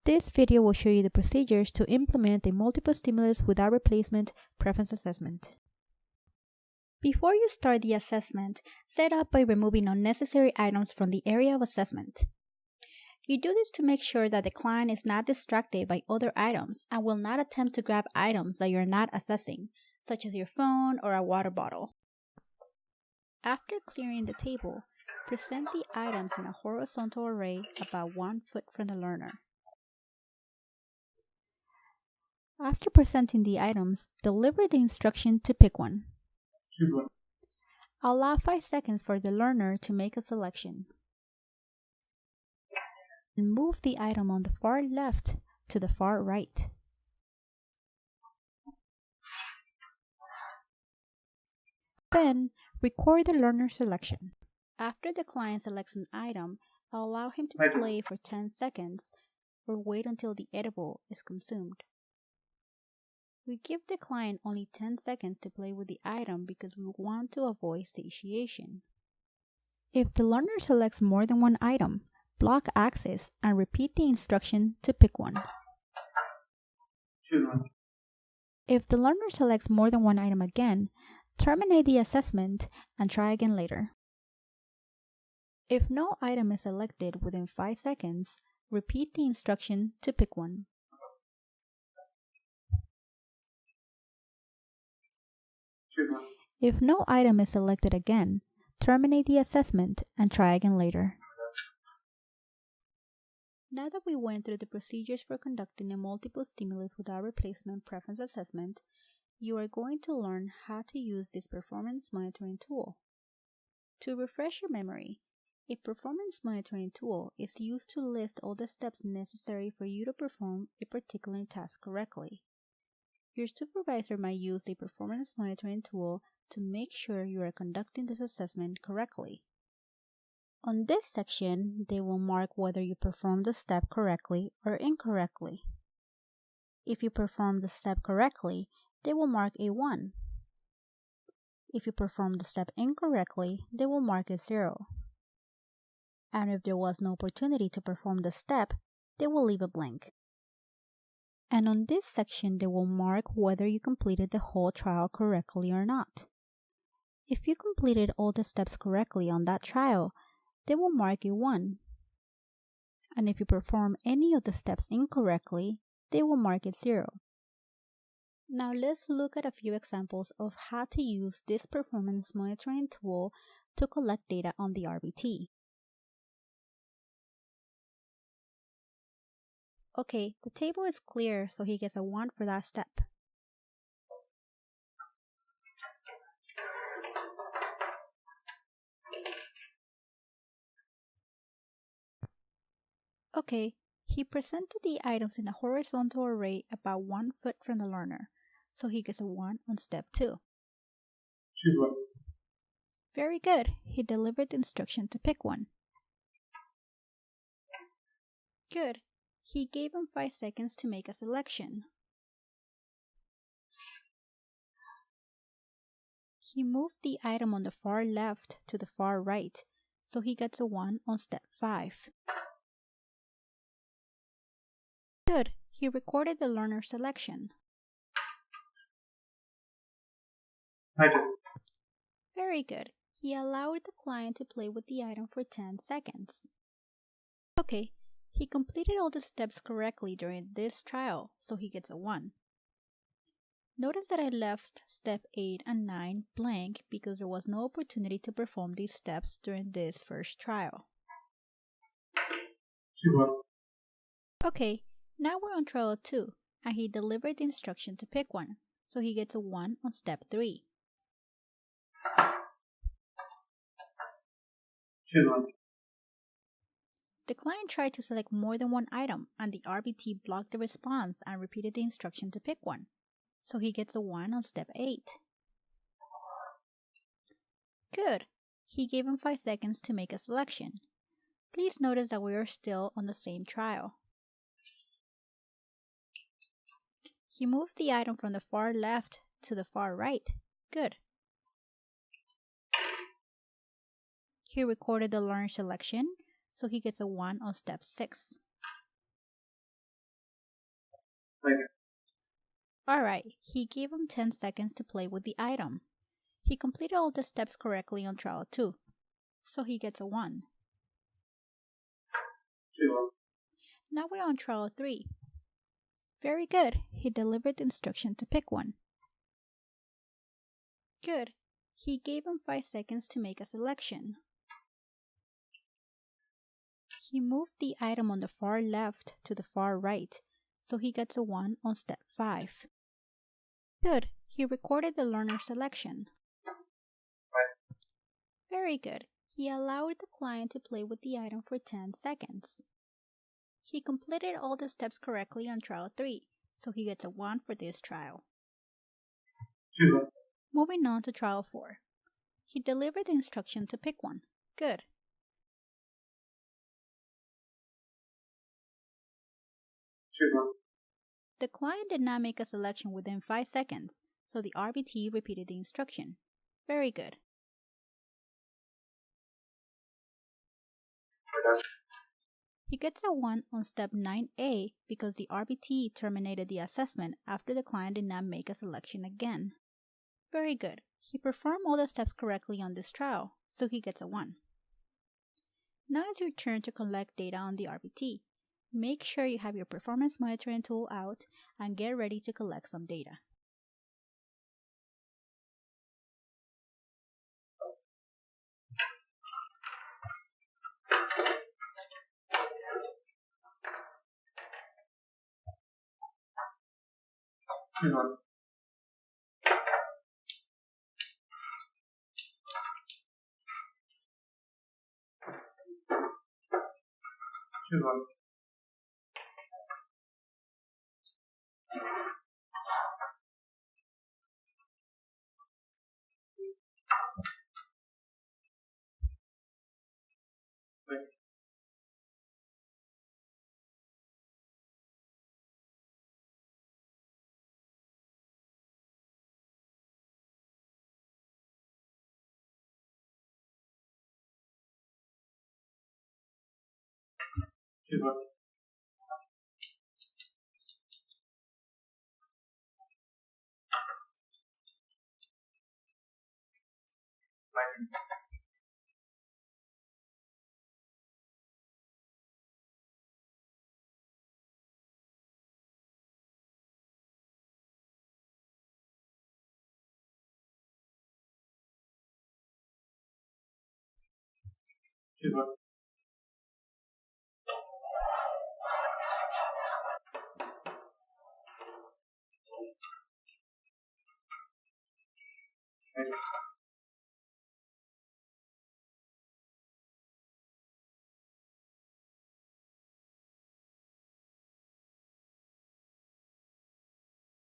This video will show you the procedures to implement a multiple stimulus without replacement preference assessment. Before you start the assessment, set up by removing unnecessary items from the area of assessment. You do this to make sure that the client is not distracted by other items and will not attempt to grab items that you are not assessing, such as your phone or a water bottle. After clearing the table, present the items in a horizontal array about 1 foot from the learner. After presenting the items, deliver the instruction to pick one. Choose one. Allow 5 seconds for the learner to make a selection. And move the item on the far left to the far right. Then, record the learner selection. After the client selects an item, allow him to play for 10 seconds or wait until the edible is consumed. We give the client only 10 seconds to play with the item because we want to avoid satiation. If the learner selects more than one item, block access and repeat the instruction to pick one. Choose one. If the learner selects more than one item again, terminate the assessment and try again later. If no item is selected within 5 seconds, repeat the instruction to pick one. Choose one. If no item is selected again, terminate the assessment and try again later. Now that we went through the procedures for conducting a multiple stimulus without replacement preference assessment, you are going to learn how to use this performance monitoring tool. To refresh your memory, a performance monitoring tool is used to list all the steps necessary for you to perform a particular task correctly. Your supervisor might use a performance monitoring tool to make sure you are conducting this assessment correctly. On this section, they will mark whether you performed the step correctly or incorrectly. If you perform the step correctly, they will mark a 1. If you perform the step incorrectly, they will mark a 0. And if there was no opportunity to perform the step, they will leave a blank. And on this section, they will mark whether you completed the whole trial correctly or not. If you completed all the steps correctly on that trial, they will mark a 1. And if you perform any of the steps incorrectly, they will mark it 0. Now let's look at a few examples of how to use this performance monitoring tool to collect data on the RBT. Okay, the table is clear, so he gets a 1 for that step. Okay, he presented the items in a horizontal array about 1 foot from the learner, so he gets a 1 on step 2. Choose one. Very good, he delivered the instruction to pick one. Good, he gave him 5 seconds to make a selection. He moved the item on the far left to the far right, so he gets a 1 on step 5. Good, he recorded the learner selection. I do. Very good, he allowed the client to play with the item for 10 seconds. Okay, he completed all the steps correctly during this trial, so he gets a 1. Notice that I left step 8 and 9 blank because there was no opportunity to perform these steps during this first trial. Choose one. Okay, now we're on trial 2, and he delivered the instruction to pick one, so he gets a 1 on step 3. Choose one. The client tried to select more than one item, and the RBT blocked the response and repeated the instruction to pick one, so he gets a 1 on step 8. Good, he gave him 5 seconds to make a selection. Please notice that we are still on the same trial. He moved the item from the far left to the far right. Good. He recorded the learner selection, so he gets a 1 on step 6. My turn. Alright, he gave him 10 seconds to play with the item. He completed all the steps correctly on trial 2, so he gets a 1. She's 1. Now we're on trial 3. Very good, he delivered the instruction to pick one. Good, he gave him 5 seconds to make a selection. He moved the item on the far left to the far right, so he gets a 1 on step 5. Good, he recorded the learner selection. Very good, he allowed the client to play with the item for 10 seconds. He completed all the steps correctly on trial 3, so he gets a 1 for this trial. She's 1. Moving on to trial 4. He delivered the instruction to pick one. Good. She's 1. The client did not make a selection within 5 seconds, so the RBT repeated the instruction. Very good. We're done. He gets a 1 on step 9A because the RBT terminated the assessment after the client did not make a selection again. Very good. He performed all the steps correctly on this trial, so he gets a 1. Now it's your turn to collect data on the RBT. Make sure you have your performance monitoring tool out and get ready to collect some data. She's 1. She's 1. She's 1. My turn. She's 1.